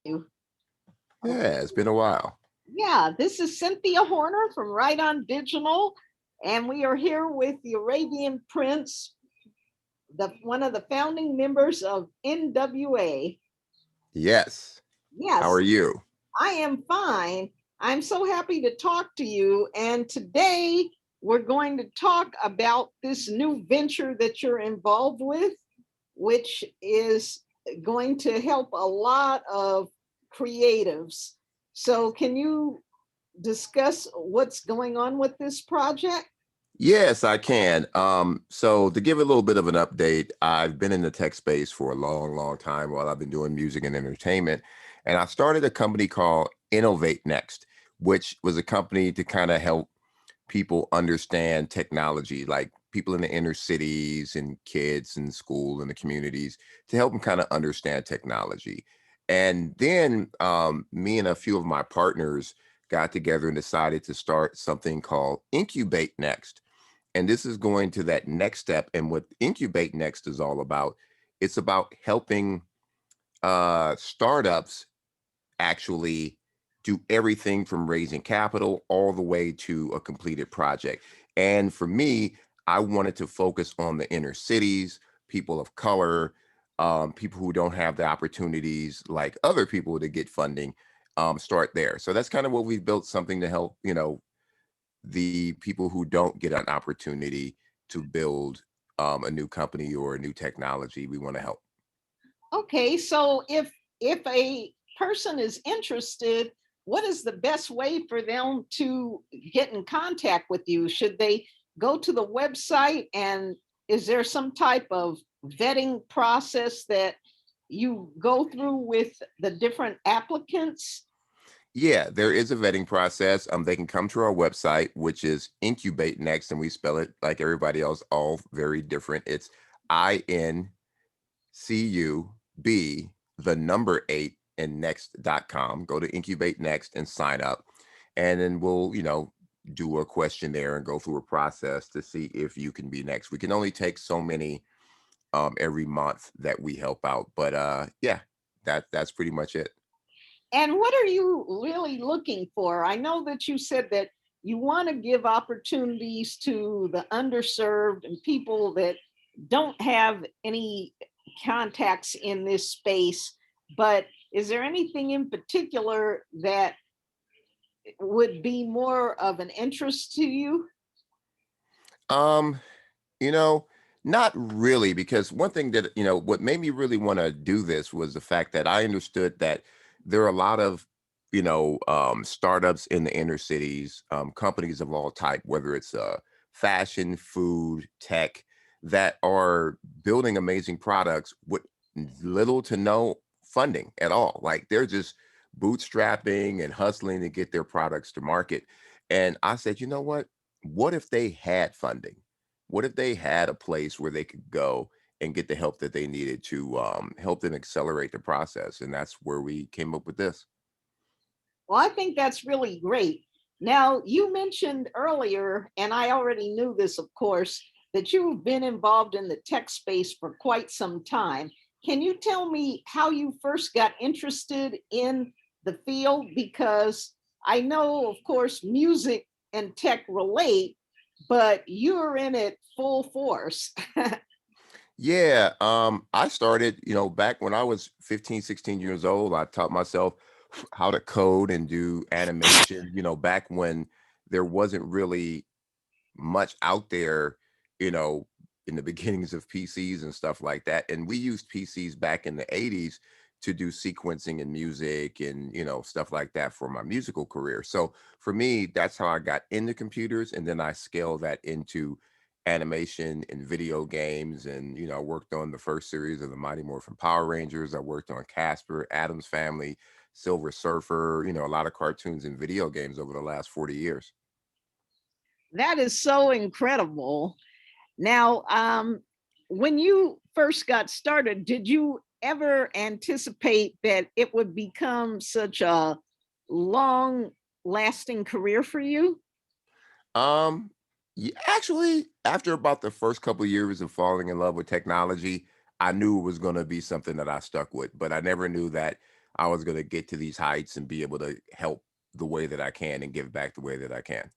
you. Yeah, it's been a while. Yeah, this is Cynthia Horner from Right On Digital, and we are here with the Arabian Prince, one of the founding members of N.W.A. Yes. How Yes, are you? I am fine. I'm so happy to talk to you. And today we're going to talk about this new venture that you're involved with, which is going to help a lot of creatives. So, can you discuss what's going on with this project? Yes, I can. So to give a little bit of an update, I've been in the tech space for a long, long time while I've been doing music and entertainment. And I started a company called Innovate Next, which was a company to kind of help people understand technology, like people in the inner cities and kids in school and the communities, to help them kind of understand technology. And then me and a few of my partners got together and decided to start something called Incubate Next. And this is going to that next step. And what Incubate Next is all about, it's about helping startups actually do everything from raising capital all the way to a completed project. And for me, I wanted to focus on the inner cities, people of color, people who don't have the opportunities like other people to get funding, start there. So that's kind of what we've built, something to help, the people who don't get an opportunity to build a new company or a new technology. We want to help. Okay, so if a person is interested, what is the best way for them to get in contact with you? Should they go to the website, and is there some type of vetting process that you go through with the different applicants? Yeah, there is a vetting process. They can come to our website, which is Incubate Next, and we spell it like everybody else, all very different. It's INCUB, the number eight, and next.com. Go to Incubate Next and sign up. And then we'll, do a questionnaire and go through a process to see if you can be next. We can only take so many every month that we help out. But yeah, that's pretty much it. And what are you really looking for? I know that you said that you want to give opportunities to the underserved and people that don't have any contacts in this space, but is there anything in particular that would be more of an interest to you? Um, You know, not really, because one thing that, what made me really want to do this was the fact that I understood that there are a lot of, startups in the inner cities, companies of all type, whether it's fashion, food, tech, that are building amazing products with little to no funding at all. Like they're just bootstrapping and hustling to get their products to market. And I said, you know what? What if they had funding? What if they had a place where they could go and get the help that they needed to help them accelerate the process? And that's where we came up with this. Well, I think that's really great. Now, you mentioned earlier, and I already knew this, of course, that you've been involved in the tech space for quite some time. Can you tell me how you first got interested in the field? Because I know, of course, music and tech relate, but you're in it full force. Yeah, I started, back when I was 15, 16 years old. I taught myself how to code and do animation, back when there wasn't really much out there, you know, in the beginnings of PCs and stuff like that. And we used PCs back in the 80s to do sequencing and music and, stuff like that for my musical career. So for me, that's how I got into computers. And then I scaled that into animation and video games. And, I worked on the first series of the Mighty Morphin Power Rangers. I worked on Casper, Adam's Family, Silver Surfer, a lot of cartoons and video games over the last 40 years. That is so incredible. Now, when you first got started, did you ever anticipate that it would become such a long lasting career for you? Um, Actually, after about the first couple of years of falling in love with technology, I knew it was going to be something that I stuck with, but I never knew that I was going to get to these heights and be able to help the way that I can and give back the way that I can.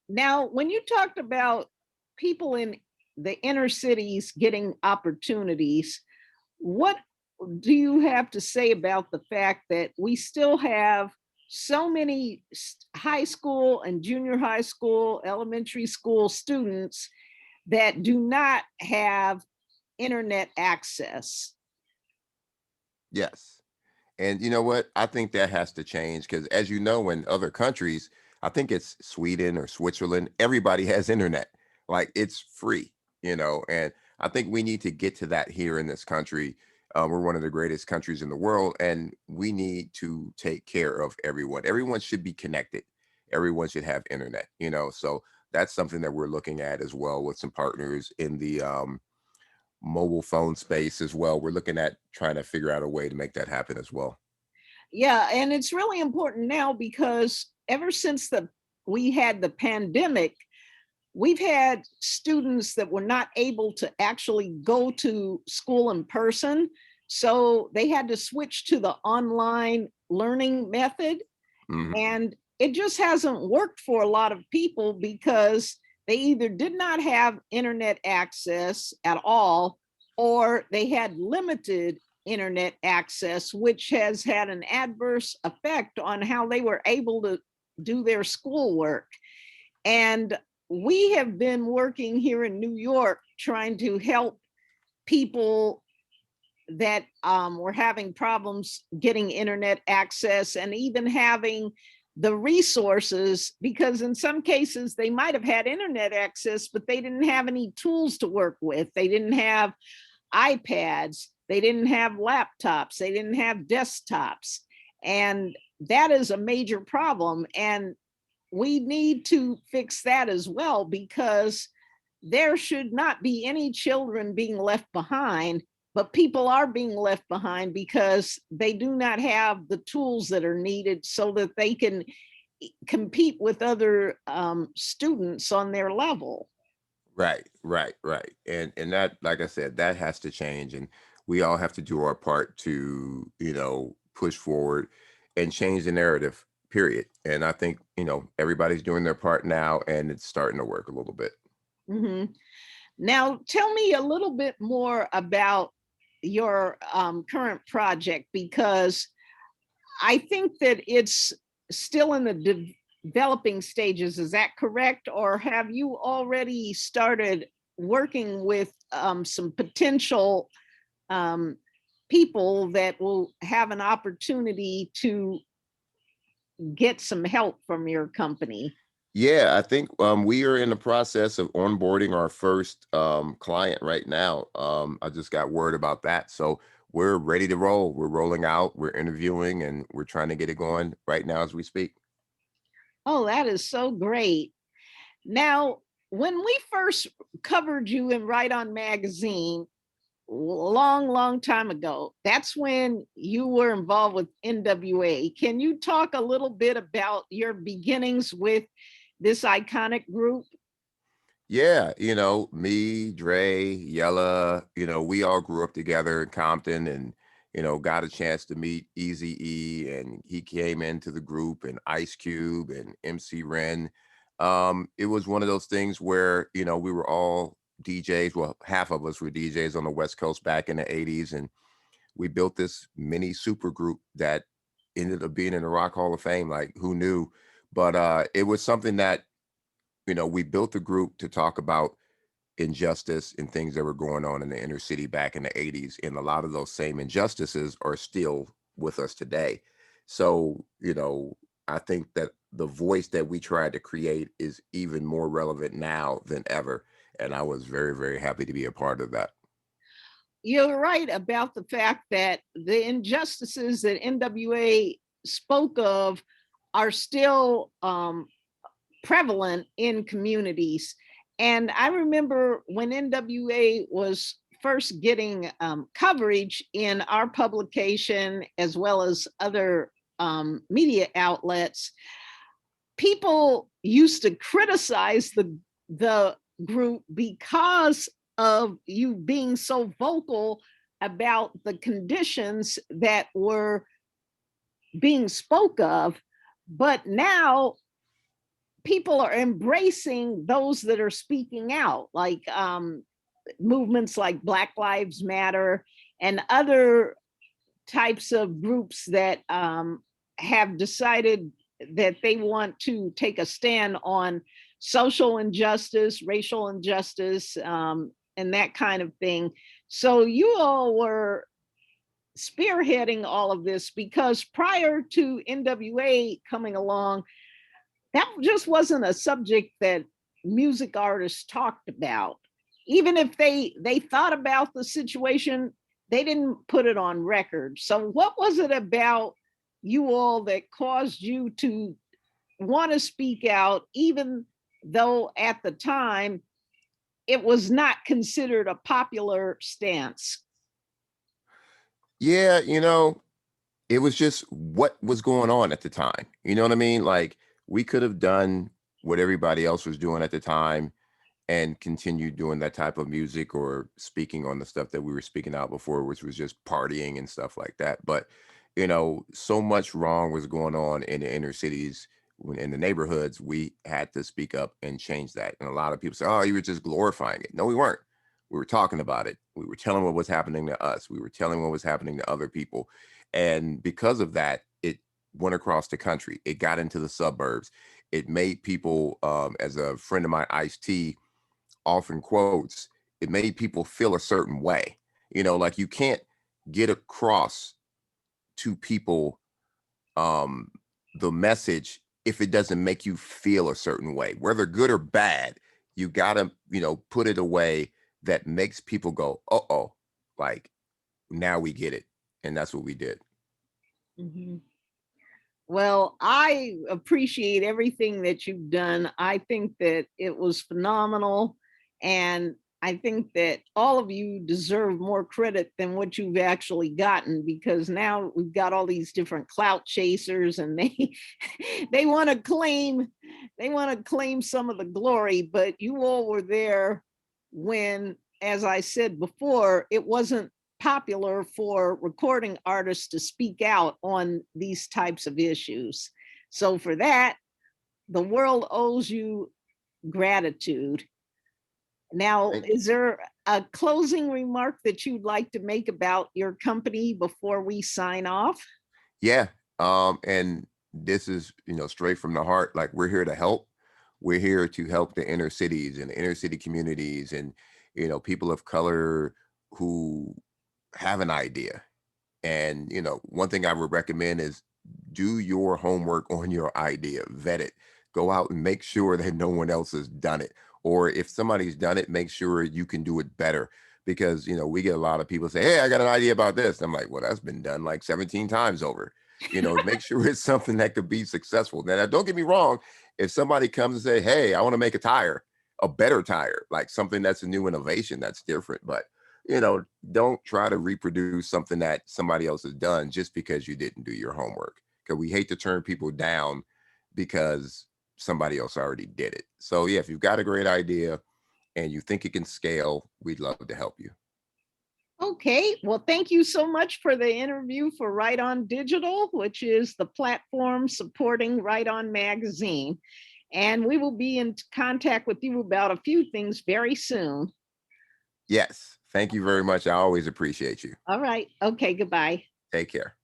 Now, when you talked about people in the inner cities getting opportunities, what do you have to say about the fact that we still have so many high school and junior high school, elementary school students that do not have internet access? Yes. And you know what? I think that has to change because, as you know, in other countries, I think it's Sweden or Switzerland, everybody has internet. Like it's free, and I think we need to get to that here in this country. We're one of the greatest countries in the world, and we need to take care of everyone. Everyone should be connected. Everyone should have internet. So that's something that we're looking at as well with some partners in the mobile phone space as well. We're looking at trying to figure out a way to make that happen as well. Yeah, and it's really important now because ever since we had the pandemic, we've had students that were not able to actually go to school in person. So they had to switch to the online learning method. Mhm. And it just hasn't worked for a lot of people because they either did not have internet access at all, or they had limited internet access, which has had an adverse effect on how they were able to do their schoolwork. And we have been working here in New York trying to help people that were having problems getting internet access and even having the resources, because in some cases they might have had internet access, but they didn't have any tools to work with. They didn't have iPads, they didn't have laptops, they didn't have desktops. And that is a major problem. And we need to fix that as well, because there should not be any children being left behind, but people are being left behind because they do not have the tools that are needed so that they can compete with other students on their level. Right, right, right. And that, like I said, that has to change. And we all have to do our part to, push forward and change the narrative, period. And I think, everybody's doing their part now and it's starting to work a little bit. Mhm. Now, tell me a little bit more about your current project, because I think that it's still in the developing stages. Is that correct? Or have you already started working with some potential um, people that will have an opportunity to get some help from your company? Yeah, I think we are in the process of onboarding our first client right now. I just got word about that. So we're ready to roll. We're rolling out, we're interviewing, and we're trying to get it going right now as we speak. Oh, that is so great. Now, when we first covered you in Right On Magazine, long, long time ago, that's when you were involved with N.W.A. Can you talk a little bit about your beginnings with this iconic group? Yeah, me, Dre, Yella, we all grew up together in Compton and, got a chance to meet Easy E and he came into the group and Ice Cube and MC Ren. It was one of those things where, we were all DJs. Well, half of us were DJs on the West Coast back in the 80s. And we built this mini super group that ended up being in the Rock Hall of Fame. Like who knew? But it was something that we built a group to talk about injustice and things that were going on in the inner city back in the 80s. And a lot of those same injustices are still with us today. So, I think that the voice that we tried to create is even more relevant now than ever. And I was very, very happy to be a part of that. You're right about the fact that the injustices that N.W.A. spoke of are still prevalent in communities. And I remember when N.W.A. was first getting coverage in our publication as well as other media outlets, people used to criticize the group because of you being so vocal about the conditions that were being spoke of, but now people are embracing those that are speaking out, like movements like Black Lives Matter and other types of groups that have decided that they want to take a stand on social injustice, racial injustice, and that kind of thing. So you all were spearheading all of this, because prior to N.W.A coming along, that just wasn't a subject that music artists talked about. Even if they thought about the situation, they didn't put it on record. So what was it about you all that caused you to want to speak out, even though at the time it was not considered a popular stance? Yeah, it was just what was going on at the time. You know what I mean? Like we could have done what everybody else was doing at the time and continued doing that type of music or speaking on the stuff that we were speaking out before, which was just partying and stuff like that. But, so much wrong was going on in the inner cities, in the neighborhoods. We had to speak up and change that. And a lot of people say, oh, you were just glorifying it. No, we weren't. We were talking about it. We were telling what was happening to us. We were telling what was happening to other people. And because of that, it went across the country. It got into the suburbs. It made people, as a friend of mine, Ice-T, often quotes, it made people feel a certain way. Like you can't get across to people um the message if it doesn't make you feel a certain way, whether good or bad. You gotta, put it away that makes people go, uh-oh, like now we get it. And that's what we did. Mhm. Well, I appreciate everything that you've done. I think that it was phenomenal. And I think that all of you deserve more credit than what you've actually gotten, because now we've got all these different clout chasers, and they they want to claim some of the glory, but you all were there when, as I said before, it wasn't popular for recording artists to speak out on these types of issues. So for that, the world owes you gratitude. Now, Thank- is there a closing remark that you'd like to make about your company before we sign off? Yeah. And this is, straight from the heart. Like we're here to help. We're here to help the inner cities and the inner city communities and, people of color who have an idea. And, one thing I would recommend is do your homework on your idea, vet it, go out and make sure that no one else has done it. Or if somebody's done it, make sure you can do it better. Because, we get a lot of people say, hey, I got an idea about this. I'm like, well, that's been done like 17 times over. Make sure it's something that could be successful. Now, don't get me wrong. If somebody comes and say, hey, I want to make a better tire, like something that's a new innovation, that's different. But don't try to reproduce something that somebody else has done just because you didn't do your homework. Because we hate to turn people down because somebody else already did it. So yeah, if you've got a great idea and you think it can scale, we'd love to help you. Okay, well, thank you so much for the interview for Right On Digital, which is the platform supporting Right On Magazine. And we will be in contact with you about a few things very soon. Yes. Thank you very much. I always appreciate you. All right. Okay, goodbye. Take care.